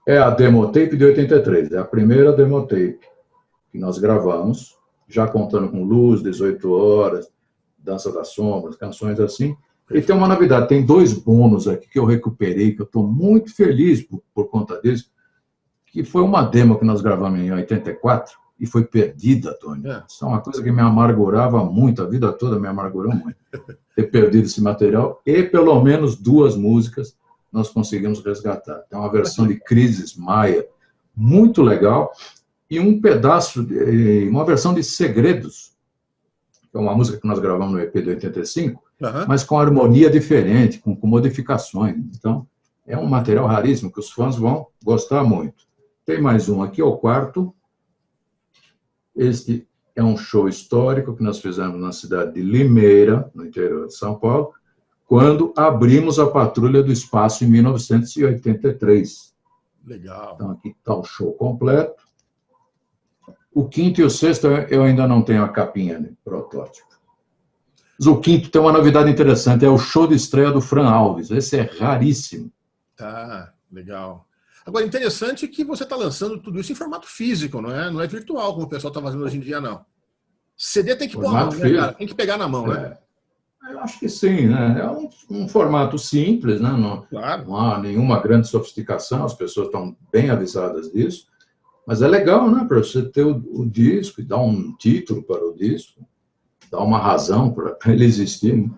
É a demo tape de 83, é a primeira demo tape que nós gravamos, já contando com luz, 18 horas, Dança das Sombras, canções assim. E tem uma novidade, tem 2 bônus aqui que eu recuperei, que eu estou muito feliz por conta disso, que foi uma demo que nós gravamos em 84 e foi perdida, Tony. Isso é uma coisa que me amargurava muito, a vida toda me amargurou muito, ter perdido esse material, e pelo menos 2 músicas nós conseguimos resgatar. Tem uma versão de Crises Maia, muito legal, e um pedaço, uma versão de Segredos, que é uma música que nós gravamos no EP de 85, mas com harmonia diferente, com modificações. Então, é um material raríssimo que os fãs vão gostar muito. Tem mais um aqui, é o quarto. Este é um show histórico que nós fizemos na cidade de Limeira, no interior de São Paulo, quando abrimos a Patrulha do Espaço em 1983. Legal. Então, aqui está o show completo. O quinto e o sexto eu ainda não tenho a capinha de protótipo. Mas o quinto tem uma novidade interessante, é o show de estreia do Fran Alves. Esse é raríssimo. Tá, legal. Agora, interessante que você está lançando tudo isso em formato físico, não é? Não é virtual, como o pessoal está fazendo hoje em dia, não. CD tem que pôr a mão, né, cara? Tem que pegar na mão, né? Eu acho que sim, né? É um formato simples, né? Claro. Não há nenhuma grande sofisticação, as pessoas estão bem avisadas disso. Mas é legal, né? Para você ter o disco e dar um título para o disco, dar uma razão para ele existir. Né?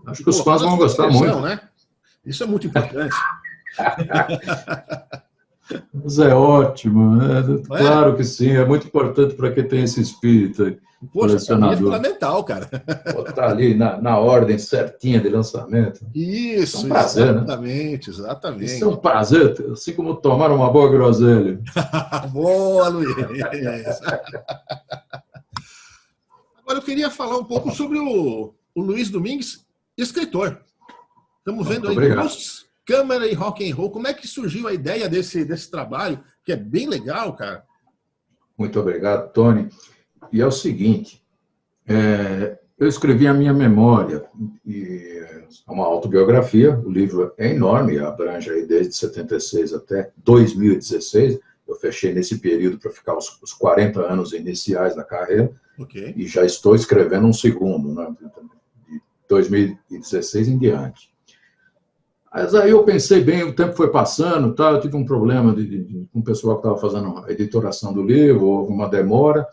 Acho que os fãs vão gostar muito. Né? Isso é muito importante. Mas é ótimo, né? Claro que sim, é muito importante para quem tem esse espírito aí. Poxa, para mim é fundamental, cara. Botar ali na ordem certinha de lançamento. Isso, é um prazer, exatamente, né? Exatamente. Isso é um prazer, assim como tomar uma boa groselha. Boa, Luiz. Agora eu queria falar um pouco sobre o Luiz Domingues, escritor. Estamos vendo aí luz, câmera e rock and roll. Como é que surgiu a ideia desse trabalho, que é bem legal, cara? Muito obrigado, Tony. E é o seguinte, eu escrevi a minha memória, e é uma autobiografia, o livro é enorme, abrange aí desde 76 até 2016, eu fechei nesse período para ficar os 40 anos iniciais da carreira, e já estou escrevendo um segundo, né, de 2016 em diante. Mas aí eu pensei bem, o tempo foi passando, tá, eu tive um problema com o pessoal que estava fazendo a editoração do livro, houve uma demora,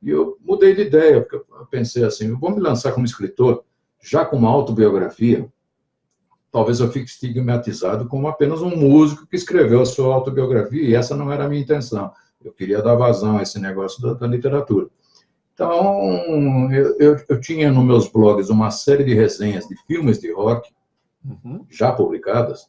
e eu mudei de ideia, porque eu pensei assim, eu vou me lançar como escritor, já com uma autobiografia, talvez eu fique estigmatizado como apenas um músico que escreveu a sua autobiografia, e essa não era a minha intenção. Eu queria dar vazão a esse negócio da literatura. Então, eu tinha nos meus blogs uma série de resenhas de filmes de rock, já publicadas,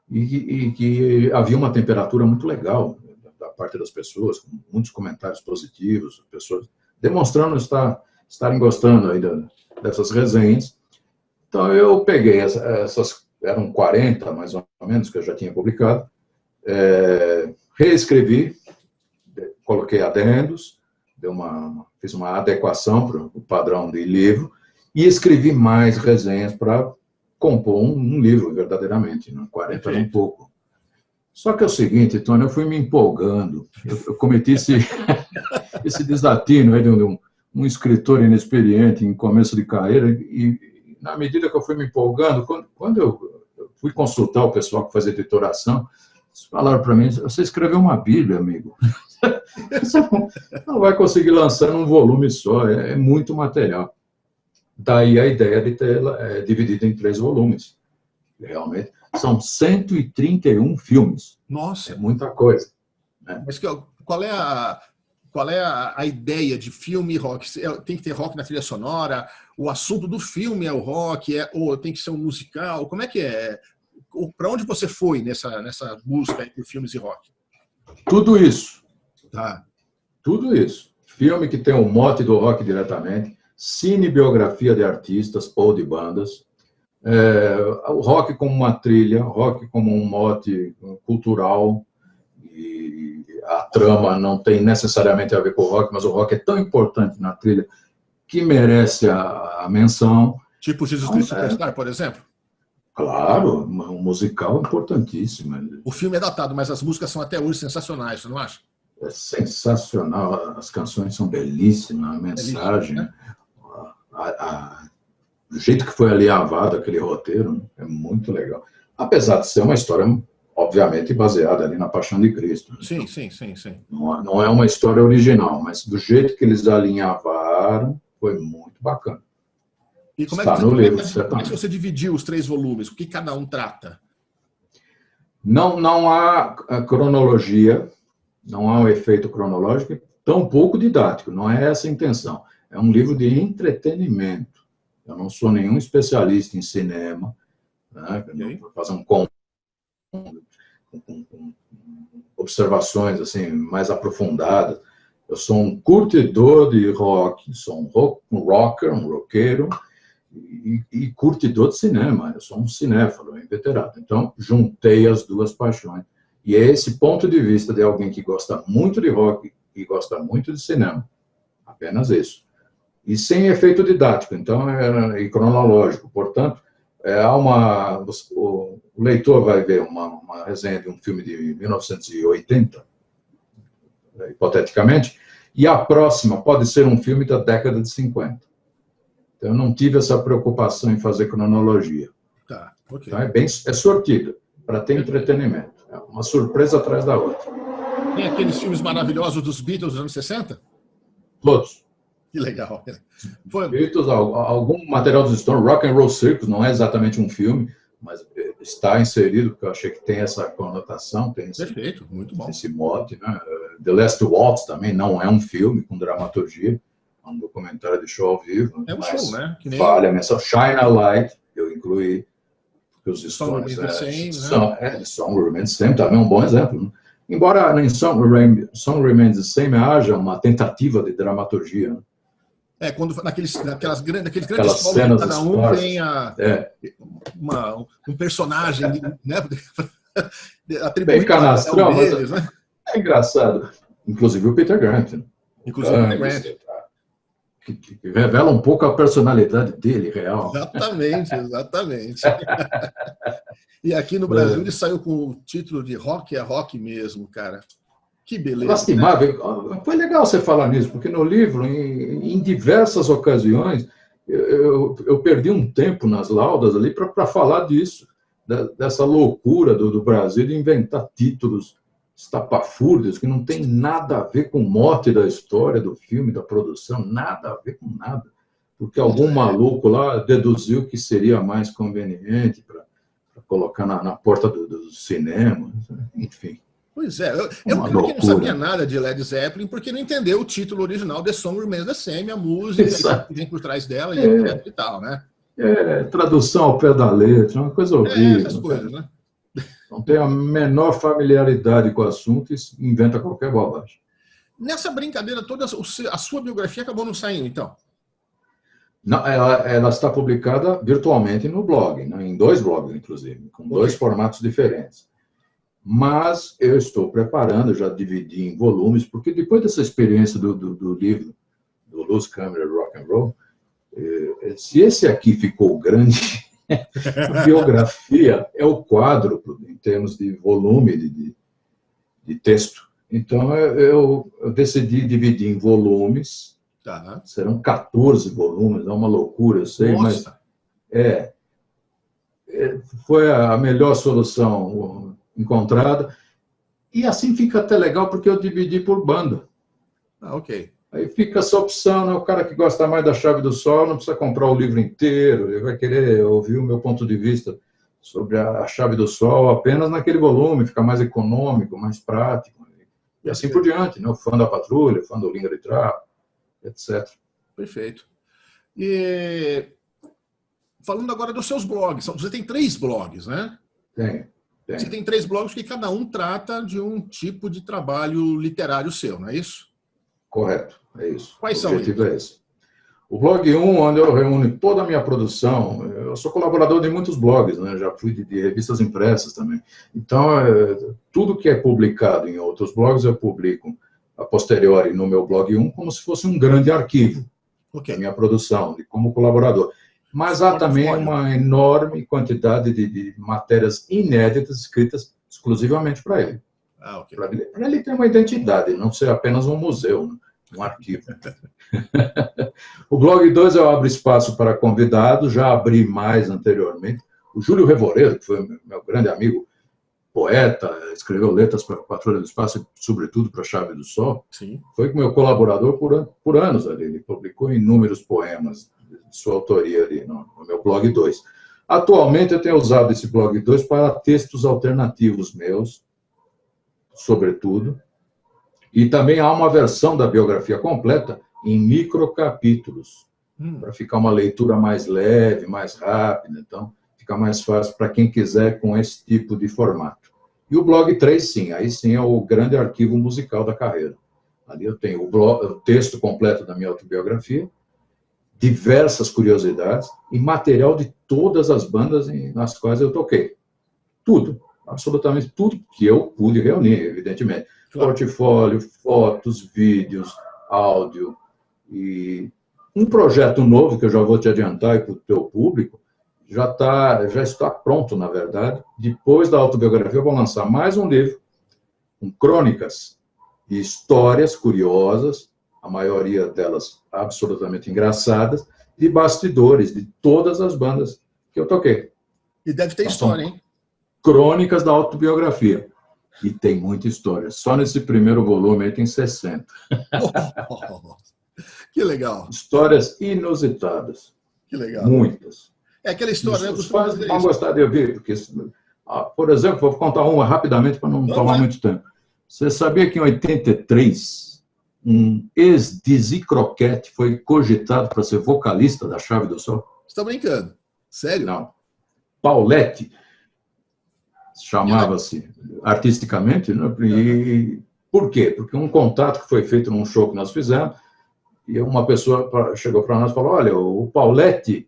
e que havia uma temperatura muito legal da parte das pessoas, com muitos comentários positivos, pessoas demonstrando estarem gostando aí dessas resenhas. Então, eu peguei essas, eram 40, mais ou menos, que eu já tinha publicado, reescrevi, coloquei adendos, fiz uma adequação para o padrão de livro, e escrevi mais resenhas para compor um livro, verdadeiramente, né? 40 era um pouco. Só que é o seguinte, Tony, eu fui me empolgando, eu cometi esse desatino aí de um escritor inexperiente em começo de carreira, e na medida que eu fui me empolgando, quando eu fui consultar o pessoal que fazia editoração, eles falaram para mim, você escreveu uma Bíblia, amigo. Você não vai conseguir lançar num volume só, é muito material. Daí a ideia de ter dividido em 3 volumes. Realmente, São 131 filmes. Nossa! É muita coisa. Né? Mas qual é a ideia de filme rock? Tem que ter rock na trilha sonora? O assunto do filme é o rock? Ou tem que ser um musical? Como é que é? Para onde você foi nessa busca entre filmes e rock? Tudo isso. Tá. Tudo isso. Filme que tem o mote do rock diretamente, cinebiografia de artistas ou de bandas, o rock como uma trilha, rock como um mote cultural, e a trama não tem necessariamente a ver com o rock, mas o rock é tão importante na trilha que merece a menção. Tipo Jesus Cristo Superstar, por exemplo? Claro, um musical importantíssimo. O filme é datado, mas as músicas são até hoje sensacionais, você não acha? É sensacional, as canções são belíssimas, a mensagem, né? Do jeito que foi alinhavado aquele roteiro, é muito legal. Apesar de ser uma história, obviamente, baseada ali na Paixão de Cristo. Sim, sim. Não é uma história original, mas do jeito que eles alinhavaram, foi muito bacana. E como Está no livro, certamente. Como é que você dividiu os 3 volumes? O que cada um trata? Não há cronologia, não há um efeito cronológico, tampouco didático, não é essa a intenção. É um livro de entretenimento. Eu não sou nenhum especialista em cinema, né? Vou fazer com observações assim, mais aprofundadas. Eu sou um curtidor de rock, sou um roqueiro, e curtidor de cinema. Eu sou um cinéfilo, inveterado. Então, juntei as duas paixões. E é esse ponto de vista de alguém que gosta muito de rock e gosta muito de cinema. Apenas isso. E sem efeito didático, então, e cronológico. Portanto, o leitor vai ver uma resenha de um filme de 1980, hipoteticamente, e a próxima pode ser um filme da década de 50. Então, eu não tive essa preocupação em fazer cronologia. Tá, ok. Então, é sortido, para ter entretenimento. É uma surpresa atrás da outra. Tem aqueles filmes maravilhosos dos Beatles dos anos 60? Todos. Que legal. Beatles, algum material dos Stones, Rock and Roll Circus, não é exatamente um filme, mas está inserido, porque eu achei que tem essa conotação, tem Perfeito, muito bom. Esse mote, né? The Last Waltz também não é um filme com dramaturgia, é um documentário de show ao vivo. É um show, né? Que nem... Vale a menção. Shine a Light, eu incluí, porque os Stones Song Remains the Same, também é um bom exemplo. Né? Embora em Song Remains the Same haja uma tentativa de dramaturgia, né? Quando naqueles grandes cenas, cada um tem um personagem, né? Bem canastrão, deles, né? É engraçado. Inclusive o Peter Grant. Né? Inclusive o Peter Grant. Que revela um pouco a personalidade dele, real. Exatamente. E aqui no Brasil ele saiu com o título de Rock é Rock mesmo, cara. Que beleza. Lastimável. Né? Foi legal você falar nisso, porque no livro, em diversas ocasiões, eu perdi um tempo nas laudas ali para falar disso, dessa loucura do Brasil de inventar títulos estapafúrdios que não tem nada a ver com o mote da história, do filme, da produção, nada a ver com nada. Porque algum maluco lá deduziu que seria mais conveniente para colocar na porta do cinema, enfim. Pois é, eu que não sabia nada de Led Zeppelin porque não entendeu o título original The Song Remains the Same, a música que vem por trás dela e tal, né? Tradução ao pé da letra, uma coisa horrível. Essas coisas, né? Não tem a menor familiaridade com o assunto e inventa qualquer bobagem. Nessa brincadeira toda, a sua biografia acabou não saindo, então? Não, ela está publicada virtualmente no blog, né? Em 2 blogs, inclusive, com 2 formatos diferentes. Mas eu estou preparando, já dividi em volumes, porque depois dessa experiência do livro, do Luz, Câmara, Rock and Roll, se esse aqui ficou grande, a biografia é o quádruplo em termos de volume de texto. Então, eu decidi dividir em volumes. Tá. Serão 14 volumes, é uma loucura, eu sei, Nossa. mas foi a melhor solução encontrada. E assim fica até legal, porque eu dividi por banda. Ok. Aí fica essa opção, né? O cara que gosta mais da Chave do Sol não precisa comprar o livro inteiro, ele vai querer ouvir o meu ponto de vista sobre a chave do sol apenas naquele volume, ficar mais econômico, mais prático, e assim por diante, né? O Fã da Patrulha, o Fã do Linga de Trapo, etc. Perfeito. E falando agora dos seus blogs, você tem 3 blogs, né? Tem. Você tem 3 blogs que cada um trata de um tipo de trabalho literário seu, não é isso? Correto, é isso. Quais são eles? O objetivo é esse. O blog 1, onde eu reúno toda a minha produção, eu sou colaborador de muitos blogs, né? Já fui de revistas impressas também. Então, tudo que é publicado em outros blogs, eu publico a posteriori no meu blog 1, como se fosse um grande arquivo da minha produção, como colaborador. Mas há também uma enorme quantidade de matérias inéditas escritas exclusivamente para ele. Para ele ter uma identidade, não ser apenas um museu, né? Um arquivo. O blog 2 eu abro espaço para convidados, já abri mais anteriormente. O Júlio Revoredo, que foi meu grande amigo, poeta, escreveu letras para a Patrulha do Espaço, sobretudo para a Chave do Sol. Sim. Foi meu colaborador por anos ali. Ele publicou inúmeros poemas de sua autoria ali no meu blog 2. Atualmente eu tenho usado esse blog 2 para textos alternativos meus, sobretudo. E também há uma versão da biografia completa em microcapítulos, para ficar uma leitura mais leve, mais rápida, então fica mais fácil para quem quiser com esse tipo de formato. E o blog 3, sim, aí sim é o grande arquivo musical da carreira. Ali eu tenho o texto completo da minha autobiografia, diversas curiosidades e material de todas as bandas nas quais eu toquei. Tudo, absolutamente tudo que eu pude reunir, evidentemente. Claro. Portfólio, fotos, vídeos, áudio e um projeto novo que eu já vou te adiantar para o teu público, já está pronto, na verdade. Depois da autobiografia eu vou lançar mais um livro com crônicas e histórias curiosas, a maioria delas absolutamente engraçadas, de bastidores de todas as bandas que eu toquei. E deve ter história, hein? Crônicas da autobiografia. E tem muita história. Só nesse primeiro volume aí tem 60. Que legal. Histórias inusitadas. Que legal. Muitas. É aquela história... Os fãs vão gostar de ouvir, porque, por exemplo, vou contar uma rapidamente para não tomar muito tempo. Você sabia que em 83, um ex-Dizzy Croquette foi cogitado para ser vocalista da Chave do Sol? Você está brincando? Sério? Não. Paulette chamava-se artisticamente, né? E por quê? Porque um contato que foi feito num show que nós fizemos, e uma pessoa chegou para nós e falou, olha, o Paulette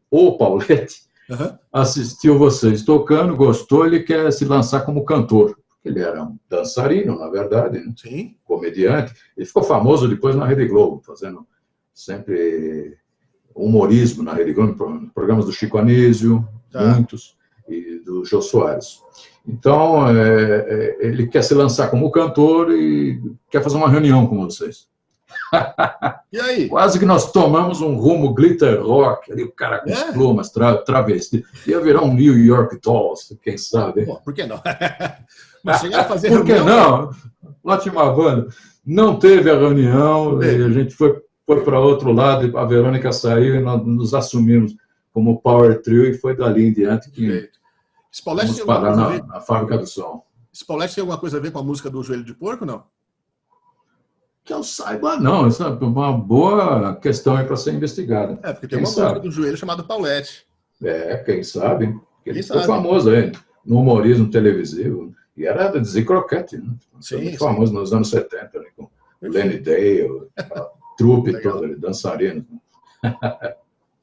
assistiu vocês tocando, gostou, ele quer se lançar como cantor. Ele era um dançarino, na verdade, né? Sim. Comediante. Ele ficou famoso depois na Rede Globo, fazendo sempre humorismo na Rede Globo, programas do Chico Anísio, muitos, e do Jô Soares. Então, ele quer se lançar como cantor e quer fazer uma reunião com vocês. E aí? Quase que nós tomamos um rumo glitter rock, ali o cara com os plumas, travesti. Ia virar um New York Dolls, quem sabe. Pô, por que não? Mas chegar a fazer por que reunião, não? Ótima banda. Não teve a reunião, e a gente foi para outro lado, a Verônica saiu e nós nos assumimos como Power Trio e foi dali em diante que vamos parar na fábrica do som. Spoletti tem alguma coisa a ver com a música do Joelho de Porco, não? Que eu saiba, não. Isso é uma boa questão para ser investigada. Porque tem uma música do Joelho chamada Paulette. Quem sabe. Ele ficou famoso aí, no humorismo televisivo. E era da Dizzy Croquette, né? Sim, muito famoso nos anos 70, né? Com Lenny Dale, a trupe toda, dançarino.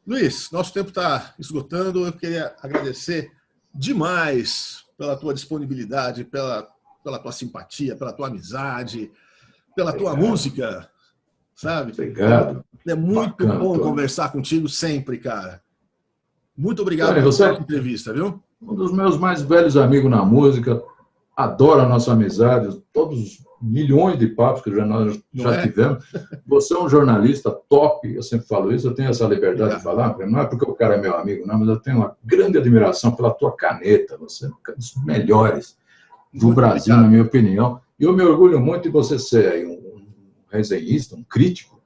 Luiz, nosso tempo está esgotando. Eu queria agradecer demais pela tua disponibilidade, pela tua simpatia, pela tua amizade, pela tua música, sabe? Obrigado. É muito bom conversar contigo sempre, cara. Muito obrigado pela entrevista, viu? Um dos meus mais velhos amigos na música, adoro a nossa amizade, todos os milhões de papos que nós já tivemos. Você é um jornalista top, eu sempre falo isso, eu tenho essa liberdade de falar, não é porque o cara é meu amigo, não, mas eu tenho uma grande admiração pela tua caneta, você é um dos melhores do Brasil, na minha opinião. E eu me orgulho muito de você ser um resenhista, um crítico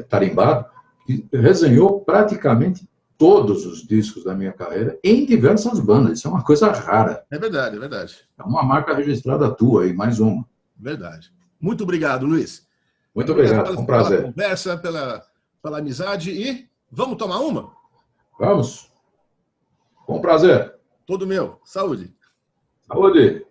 tarimbado, que resenhou praticamente todos os discos da minha carreira em diversas bandas. Isso é uma coisa rara. É verdade, é verdade. É uma marca registrada tua aí, mais uma. Verdade. Muito obrigado, Luiz. Muito obrigado, Pela, foi um pela prazer. conversa, pela amizade e vamos tomar uma? Vamos? Com prazer. Todo meu. Saúde. Saúde.